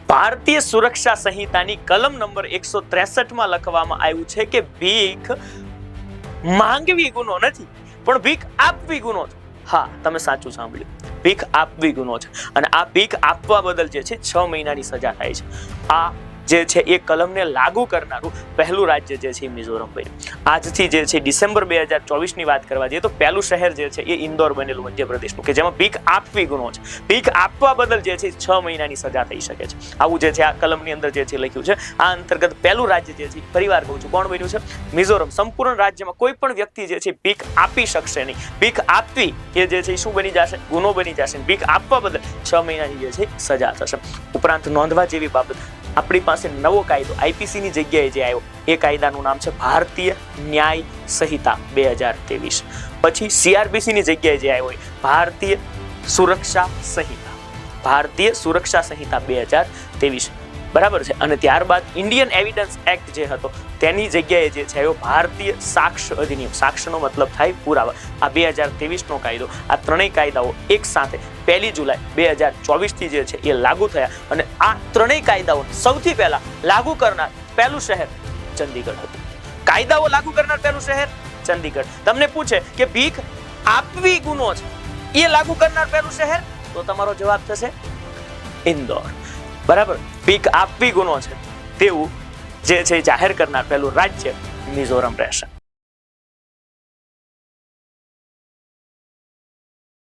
ભારતીય સુરક્ષા સંહિતાની કલમ નંબર 163 માં લખવામાં આવ્યું છે કે ભીખ માંગવી ગુનો નથી, પણ ભીખ આપવી ગુનો છે. હા, તમે સાચું સાંભળ્યું, ભીખ આપવી ગુનો છે. અને આ ભીખ આપવા બદલ જે છે 6 મહિનાની સજા થાય છે. આ જે છે એ કલમને લાગુ કરનારું પહેલું રાજ્ય જે છે મિઝોરમ બન્યું. આજથી જે છે ડિસેમ્બર 2024 ની વાત કરવા જઈએ તો પહેલું શહેર જે છે એ ઇન્દોર બનેલું મધ્યપ્રદેશનું, કે જેમાં ભીખ આપવી ગુનો છે. ભીખ આપવા બદલ જે છે 6 મહિનાની સજા થઈ શકે છે. આવું જે છે આ કલમની અંદર જે છે લખ્યું છે. આ અંતર્ગત પહેલું રાજ્ય જે છે પરિવાર કહું છું કોણ બન્યું છે? મિઝોરમ. સંપૂર્ણ રાજ્યમાં કોઈ પણ વ્યક્તિ જે છે ભીખ આપી શકશે નહીં. ભીખ આપવી એ જે છે શું બની જશે? ગુનો બની જશે. ભીખ આપવા બદલ 6 મહિનાની જે છે સજા થશે. ઉપરાંત નોંધવા જેવી બાબત, આપણી પાસે નવો કાયદો આઈપીસી ની જગ્યાએ જે આવ્યો એ કાયદાનું નામ છે ભારતીય ન્યાય સંહિતા 2023. પછી સીઆરપીસી ની જગ્યાએ જે આવ્યો ભારતીય સુરક્ષા સંહિતા, ભારતીય સુરક્ષા સંહિતા 2023. બરાબર છે. અને ત્યારબાદ ઇન્ડિયન એવિડન્સ એક્ટ જે હતો તેની જગ્યાએ જે છે ભારતીય સાક્ષ્ય અધિનિયમ. સાક્ષ્યનો મતલબ થાય પુરાવા. આ 2023 નો કાયદો. આ ત્રણેય કાયદાઓ એક સાથે 1 જુલાઈ 2024 થી જે છે એ લાગુ થયા. અને આ ત્રણેય કાયદાઓ સૌથી પહેલા લાગુ કરનાર પહેલું શહેર ચંદીગઢ હતું. કાયદાઓ લાગુ કરનાર પહેલું શહેર ચંદીગઢ. તમને પૂછે કે ભીખ આપવી ગુનો છે, એ લાગુ કરનાર પહેલું શહેર, તો તમારો જવાબ થશે ઇન્દોર. બરાબર. ભીખ આપવી ગુનો છે તેવું જે છે જાહેર કરનાર પહેલું રાજ્ય મિઝોરમ રહેશે.